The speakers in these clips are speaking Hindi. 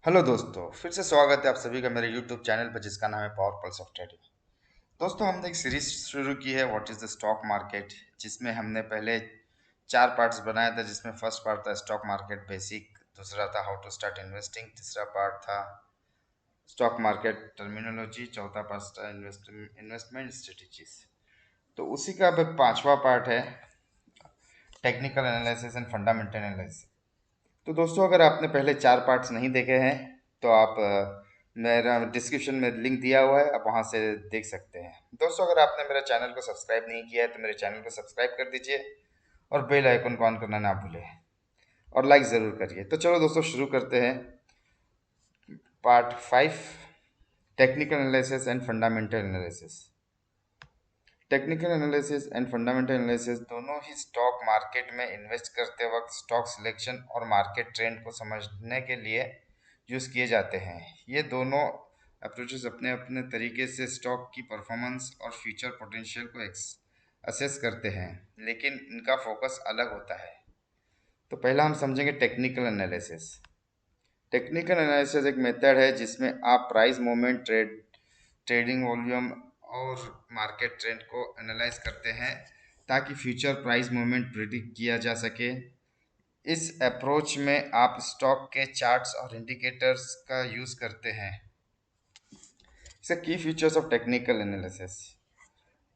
हेलो दोस्तों, फिर से स्वागत है आप सभी का मेरे YouTube चैनल पर जिसका नाम है पावर पल्स ऑफ ट्रेडिंग। दोस्तों, हमने एक सीरीज शुरू की है what is the stock market, जिसमें हमने पहले 4 पार्ट्स बनाया था। जिसमें फर्स्ट पार्ट था स्टॉक मार्केट बेसिक, दूसरा था हाउ टू स्टार्ट इन्वेस्टिंग, तीसरा पार्ट था स्टॉक मार्केट टर्मिनोलॉजी, चौथा पार्ट था इन्वेस्टमेंट स्ट्रेटेजीज। तो उसी का अब 5वां पार्ट है technical analysis and fundamental analysis. तो दोस्तों, अगर आपने पहले 4 पार्ट्स नहीं देखे हैं तो आप मेरा डिस्क्रिप्शन में लिंक दिया हुआ है, आप वहां से देख सकते हैं। दोस्तों, अगर आपने मेरे चैनल को सब्सक्राइब नहीं किया है तो मेरे चैनल को सब्सक्राइब कर दीजिए और बेल आइकन को ऑन करना ना भूलें और लाइक ज़रूर करिए। तो चलो दोस्तों, शुरू करते हैं। Part 5, technical analysis and fundamental analysis. Technical analysis and fundamental analysis दोनों ही स्टॉक मार्केट में इन्वेस्ट करते वक्त स्टॉक सिलेक्शन और मार्केट ट्रेंड को समझने के लिए यूज़ किए जाते हैं। ये दोनों अप्रोचेस अपने अपने तरीके से स्टॉक की परफॉर्मेंस और फ्यूचर पोटेंशियल को असेस करते हैं, लेकिन इनका फोकस अलग होता है। तो पहला हम समझेंगे टेक्निकल एनालिसिस। टेक्निकल एनालिसिस एक मेथड है जिसमें आप प्राइस मूवमेंट, ट्रेडिंग वॉल्यूम और मार्केट ट्रेंड को एनालाइज करते हैं ताकि फ्यूचर प्राइस मूवमेंट प्रिडिक्ट किया जा सके। इस अप्रोच में आप स्टॉक के चार्ट्स और इंडिकेटर्स का यूज़ करते हैं। इसके की features of technical analysis.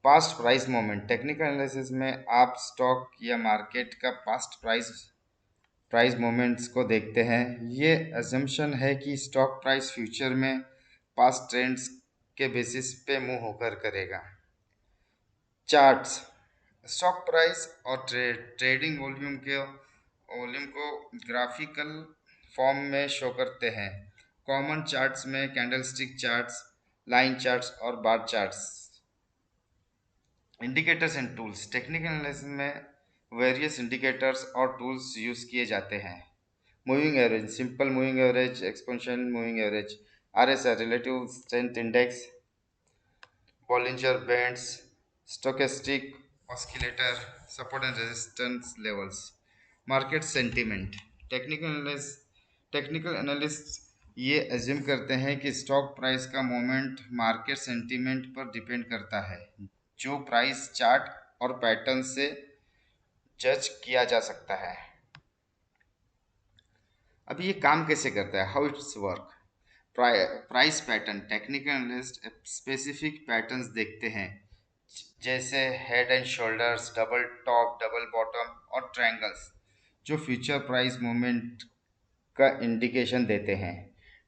Past price movement. Technical analysis में आप स्टॉक या मार्केट का पास्ट प्राइस मूवमेंट्स को देखते हैं। ये अजम्पशन है कि स्टॉक प्राइस फ्यूचर में पास्ट ट्रेंड्स के बेसिस पे मूव होकर करेगा। चार्ट्स। स्टॉक प्राइस और ट्रेडिंग वॉल्यूम को ग्राफिकल फॉर्म में शो करते हैं। कॉमन चार्ट्स में कैंडलस्टिक चार्ट्स, लाइन चार्ट्स और bar charts. Indicators and tools. Technical analysis में वेरियस इंडिकेटर्स और टूल्स यूज किए जाते हैं। Moving average, simple moving average, exponential moving average, RSI relative strength index, Bollinger bands, stochastic oscillator, support and resistance levels. Market sentiment. Technical analyst ये एज्यूम करते हैं कि स्टॉक प्राइस का मूवमेंट मार्केट सेंटीमेंट पर डिपेंड करता है, जो प्राइस चार्ट और पैटर्न से जज किया जा सकता है। अब ये काम कैसे करता है, how it's work. Price pattern. Technical analyst specific patterns देखते हैं, जैसे head and shoulders, double top, double bottom और ट्रायंगल्स, जो फ्यूचर प्राइस मूवमेंट का इंडिकेशन देते हैं।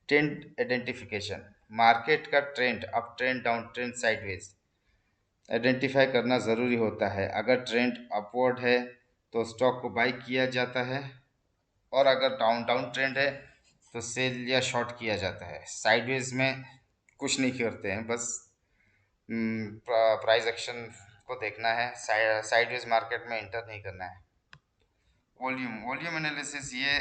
Trend identification. मार्केट का trend, up trend, down trend, sideways identify करना ज़रूरी होता है। अगर ट्रेंड अपवर्ड है तो स्टॉक को बाई किया जाता है, और अगर डाउन डाउन ट्रेंड है तो सेल या शॉर्ट किया जाता है। साइडवेज में कुछ नहीं करते हैं, बस प्राइस एक्शन को देखना है। साइडवेज मार्केट में इंटर नहीं करना है। वॉल्यूम एनालिसिस ये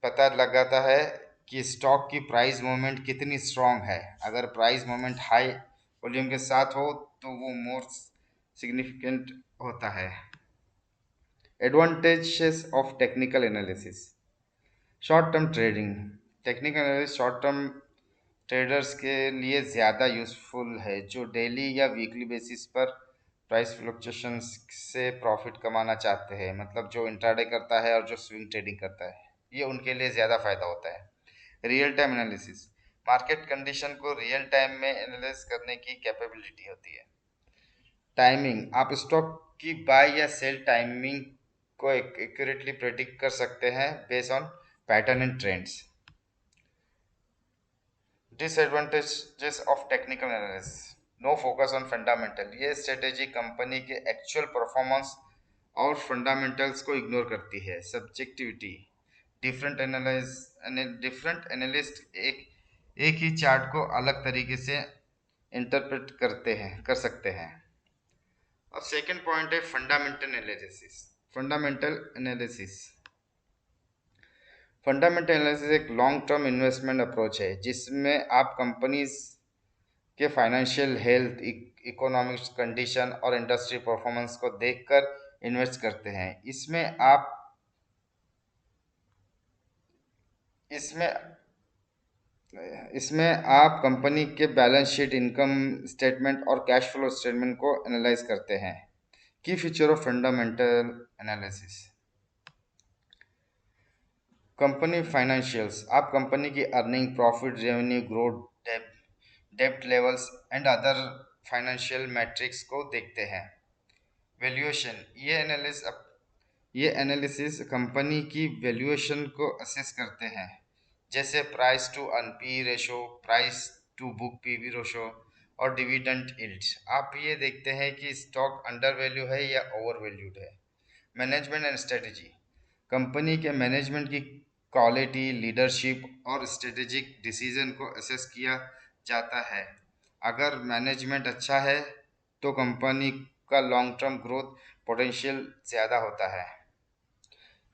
पता लगाता है कि स्टॉक की प्राइस मूवमेंट कितनी स्ट्रांग है। अगर प्राइस मूवमेंट हाई वॉल्यूम के साथ हो तो वो मोर सिग्निफिकेंट होता है। Advantages of technical analysis. Short term trading. Technical analysis short term traders के लिए ज़्यादा यूज़फुल है, जो डेली या वीकली बेसिस पर प्राइस फ्लक्चुएशंस से प्रॉफिट कमाना चाहते हैं। मतलब जो इंट्राडे करता है और जो स्विंग ट्रेडिंग करता है, ये उनके लिए ज़्यादा फ़ायदा होता है। Real time analysis. Market condition को रियल टाइम में एनालाइज करने की कैपेबिलिटी होती है। टाइमिंग। आप स्टॉक की बाय या सेल टाइमिंग को एक्यूरेटली प्रेडिक्ट कर सकते हैं based on pattern and trends. Disadvantages of technical analysis. No focus on fundamental. ये स्ट्रेटेजी कंपनी के एक्चुअल परफॉर्मेंस और फंडामेंटल्स को इग्नोर करती है। सब्जेक्टिविटी। डिफरेंट एनालिस्ट एक ही चार्ट को अलग तरीके से इंटरप्रेट कर सकते हैं। और सेकंड पॉइंट है फंडामेंटल एनालिसिस। फंडामेंटल एनालिसिस एक लॉन्ग टर्म इन्वेस्टमेंट अप्रोच है जिसमें आप कंपनीज के फाइनेंशियल हेल्थ, इकोनॉमिक्स कंडीशन और इंडस्ट्री परफॉर्मेंस को देखकर इन्वेस्ट करते हैं। इसमें आप इसमें इसमें आप कंपनी के बैलेंस शीट, इनकम स्टेटमेंट और कैश फ्लो स्टेटमेंट को एनालाइज करते हैं। Key feature of fundamental analysis. Company financials, आप कंपनी की अर्निंग, प्रॉफिट, रेवेन्यू ग्रोथ, डेब्ट levels and other financial matrix को देखते हैं। वैल्यूएशन, ये एनालिसिस कंपनी की वैल्यूएशन को असेस करते हैं, जैसे price to earn P ratio, price to book PV ratio और डिविडेंड यील्ड। आप ये देखते हैं कि स्टॉक अंडर वैल्यू है या ओवर वैल्यूड है। मैनेजमेंट एंड स्ट्रेटजी, कंपनी के मैनेजमेंट की क्वालिटी, लीडरशिप और स्ट्रेटेजिक डिसीजन को असेस किया जाता है। अगर मैनेजमेंट अच्छा है तो कंपनी का लॉन्ग टर्म ग्रोथ पोटेंशियल ज़्यादा होता है।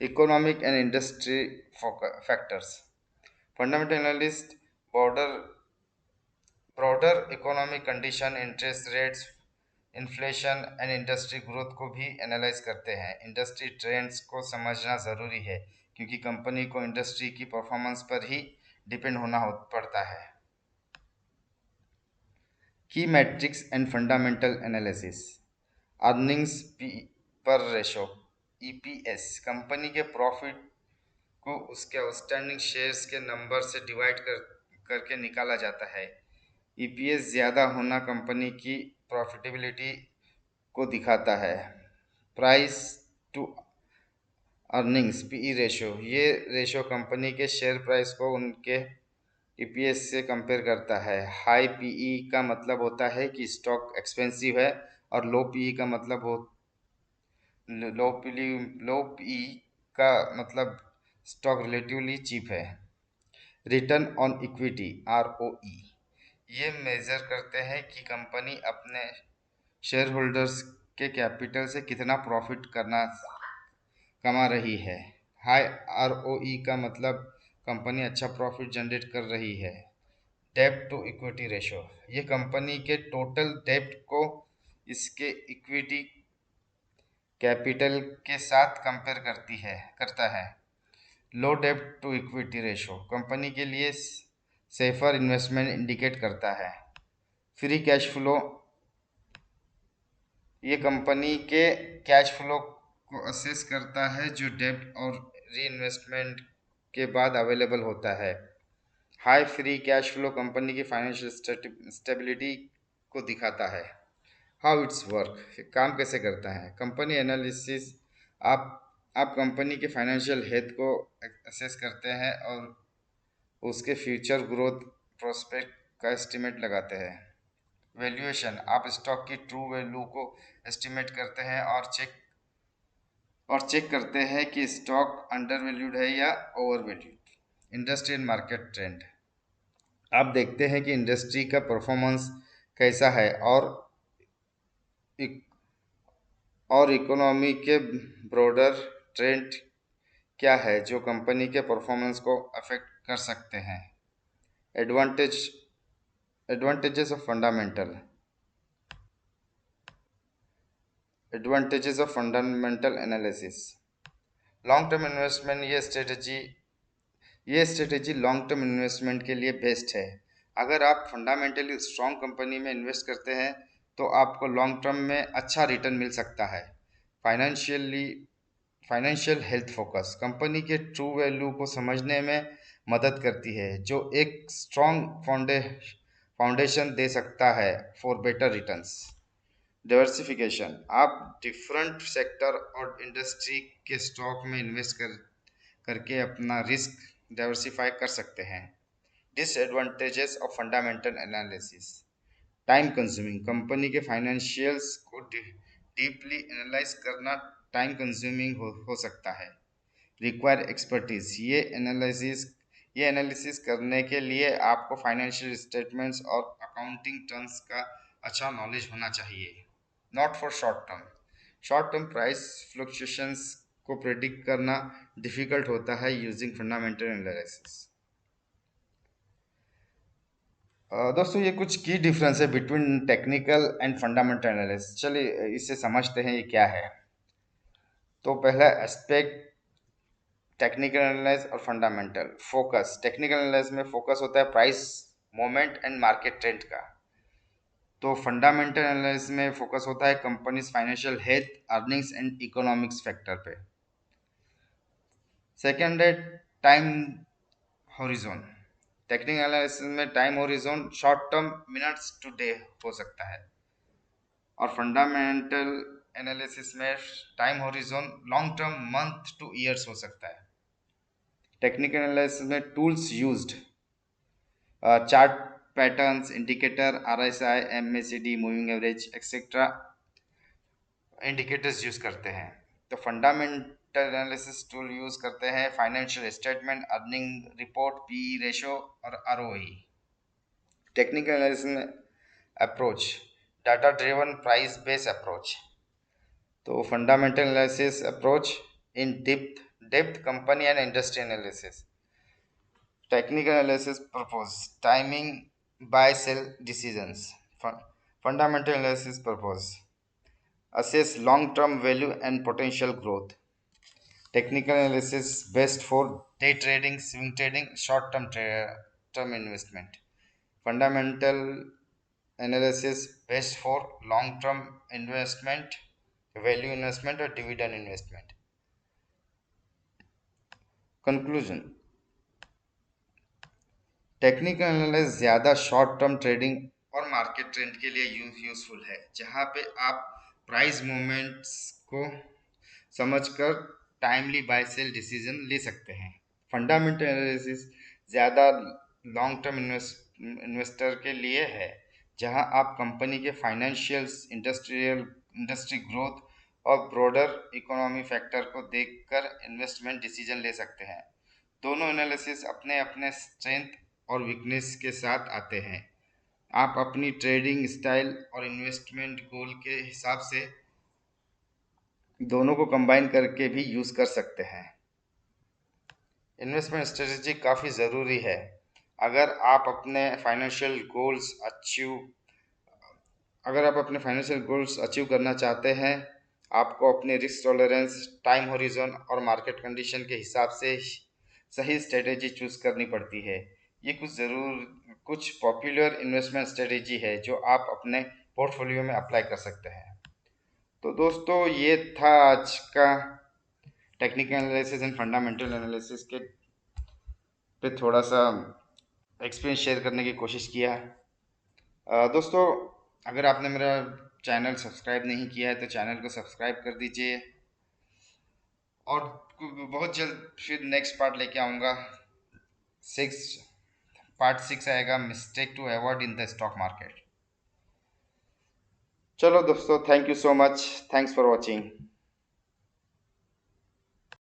Economic and industry factors, fundamental analyst broader broader economic condition, interest rates, inflation and industry growth को भी एनालाइज करते हैं। इंडस्ट्री ट्रेंड्स को समझना ज़रूरी है क्योंकि कंपनी को इंडस्ट्री की परफॉर्मेंस पर ही डिपेंड होना पड़ता है। की matrix and fundamental analysis. Earnings पर रेशो, ईपीएस, कंपनी के प्रॉफिट को उसके आउटस्टैंडिंग शेयर्स के नंबर से डिवाइड करके निकाला जाता है। ईपीएस ज़्यादा होना कंपनी की प्रॉफिटेबिलिटी को दिखाता है। Price to earnings, PE ratio, ये रेशो कंपनी के शेयर प्राइस को उनके ईपीएस से कंपेयर करता है। हाई पीई का मतलब होता है कि स्टॉक एक्सपेंसिव है और लो पीई का मतलब लो पीली लो पीई का मतलब स्टॉक रिलेटिवली चीप है। रिटर्न ऑन इक्विटी, आरओई, ये मेजर करते हैं कि कंपनी अपने शेयर होल्डर्स के कैपिटल से कितना प्रॉफिट कमा रही है। हाई आरओई का मतलब कंपनी अच्छा प्रॉफिट जनरेट कर रही है। डेब्ट टू इक्विटी रेशो, ये कंपनी के टोटल डेब्ट को इसके इक्विटी कैपिटल के साथ कंपेयर करता है। लो डेब्ट टू इक्विटी रेशो कंपनी के लिए सेफर इन्वेस्टमेंट इंडिकेट करता है। फ्री कैश फ्लो, ये कंपनी के कैश फ्लो को असेस करता है जो डेब्ट और री इन्वेस्टमेंट के बाद अवेलेबल होता है। High free cash flow company की फाइनेंशियल स्टेबिलिटी को दिखाता है। हाउ इट्स वर्क, काम कैसे करता है कंपनी एनालिसिस। आप आप कंपनी के फाइनेंशियल हेल्थ को असेस करते हैं और उसके फ्यूचर ग्रोथ प्रोस्पेक्ट का एस्टिमेट लगाते हैं। वैल्यूएशन, आप स्टॉक की ट्रू वैल्यू को एस्टिमेट करते हैं और चेक करते हैं कि स्टॉक अंडर वैल्यूड है या over valued. Industry and market trend, आप देखते हैं कि इंडस्ट्री का परफॉर्मेंस कैसा है इक, और इकोनॉमी के ब्रॉडर ट्रेंड क्या है जो कंपनी के परफॉर्मेंस को अफेक्ट कर सकते हैं। Advantage advantages of fundamental advantages of fundamental analysis. Long term investment, ये स्ट्रेटेजी लॉन्ग टर्म इन्वेस्टमेंट के लिए बेस्ट है। अगर आप फंडामेंटली स्ट्रॉन्ग कंपनी में इन्वेस्ट करते हैं तो आपको लॉन्ग टर्म में अच्छा रिटर्न मिल सकता है। Financially financial health focus, company के ट्रू वैल्यू को समझने में मदद करती है जो एक स्ट्रॉन्ग फाउंडेशन दे सकता है फॉर बेटर रिटर्न्स। डाइवर्सिफिकेशन, आप डिफरेंट सेक्टर और इंडस्ट्री के स्टॉक में इन्वेस्ट करके अपना रिस्क डाइवर्सिफाई कर सकते हैं। Disadvantages of fundamental analysis. Time consuming, company के फाइनेंशियल्स को डीपली एनालाइज करना टाइम कंज्यूमिंग हो सकता है। रिक्वायर एक्सपर्टीज, ये एनालिसिस करने के लिए आपको फाइनेंशियल स्टेटमेंट्स और अकाउंटिंग टर्म्स का अच्छा नॉलेज होना चाहिए। Not for short term price fluctuations को प्रेडिक्ट करना डिफिकल्ट होता है यूजिंग फंडामेंटल एनालिसिस। दोस्तों, ये कुछ की डिफरेंस है between technical and fundamental analysis. चलिए इसे समझते हैं ये क्या है। तो पहला एस्पेक्ट टेक्निकल एनालिसिस और फंडामेंटल फोकस। टेक्निकल एनालिसिस में फोकस होता है price moment and market trend का। तो फंडामेंटल एनालिसिस में फोकस होता है companies financial health, earnings and economics factor पे। सेकंड है टाइम हॉरिजॉन। टेक्निकल एनालिसिस में time horizon short term minutes to day हो सकता है, और फंडामेंटल एनालिसिस में time horizon long term month two years हो सकता है। टेक्निकल एनालिसिस में tools used, chart patterns, indicator, RSI, MACD, moving average etcetera indicators use करते हैं। तो फंडामेंटल एनालिसिस टूल यूज करते हैं financial statement, earning report, PE ratio और ROE। टेक्निकल एनालिसिस में approach data driven price based approach. तो fundamental analysis approach in depth company and industry analysis. Technical analysis purpose timing buy sell decisions. Fundamental analysis purpose assess long term value and potential growth. Technical analysis best for day trading, swing trading, short term investment. Fundamental analysis best for long term investment, value investment or dividend investment. Conclusion: technical analysis ज़्यादा शॉर्ट टर्म ट्रेडिंग और मार्केट ट्रेंड के लिए यूजफुल है, जहां पे आप प्राइस मूवमेंट्स को समझकर टाइमली बाय सेल डिसीजन ले सकते हैं। फंडामेंटल एनालिसिस ज़्यादा लॉन्ग टर्म इन्वेस्टर के लिए है, जहां आप कंपनी के फाइनेंशियल्स, इंडस्ट्री ग्रोथ और ब्रॉडर इकोनॉमी फैक्टर को देखकर इन्वेस्टमेंट डिसीजन ले सकते हैं। दोनों एनालिसिस अपने अपने स्ट्रेंथ और वीकनेस के साथ आते हैं। आप अपनी ट्रेडिंग स्टाइल और इन्वेस्टमेंट गोल के हिसाब से दोनों को कंबाइन करके भी यूज़ कर सकते हैं। इन्वेस्टमेंट स्ट्रेटजी काफ़ी ज़रूरी है। अगर आप अपने फाइनेंशियल गोल्स अचीव अगर आप अपने फाइनेंशियल गोल्स अचीव करना चाहते हैं, आपको अपने रिस्क टॉलरेंस, टाइम हॉरिजॉन और मार्केट कंडीशन के हिसाब से सही स्ट्रेटेजी चूज करनी पड़ती है। ये कुछ पॉपुलर इन्वेस्टमेंट स्ट्रेटेजी है जो आप अपने पोर्टफोलियो में अप्लाई कर सकते हैं। तो दोस्तों, ये था आज का technical analysis and fundamental analysis के पे थोड़ा सा एक्सपीरियंस शेयर करने की कोशिश किया। दोस्तों, अगर आपने मेरा चैनल सब्सक्राइब नहीं किया है तो चैनल को सब्सक्राइब कर दीजिए, और बहुत जल्द फिर नेक्स्ट पार्ट लेके आऊँगा। पार्ट 6 आएगा, mistake to avoid in the stock market. चलो दोस्तों, thank you so much, thanks for watching.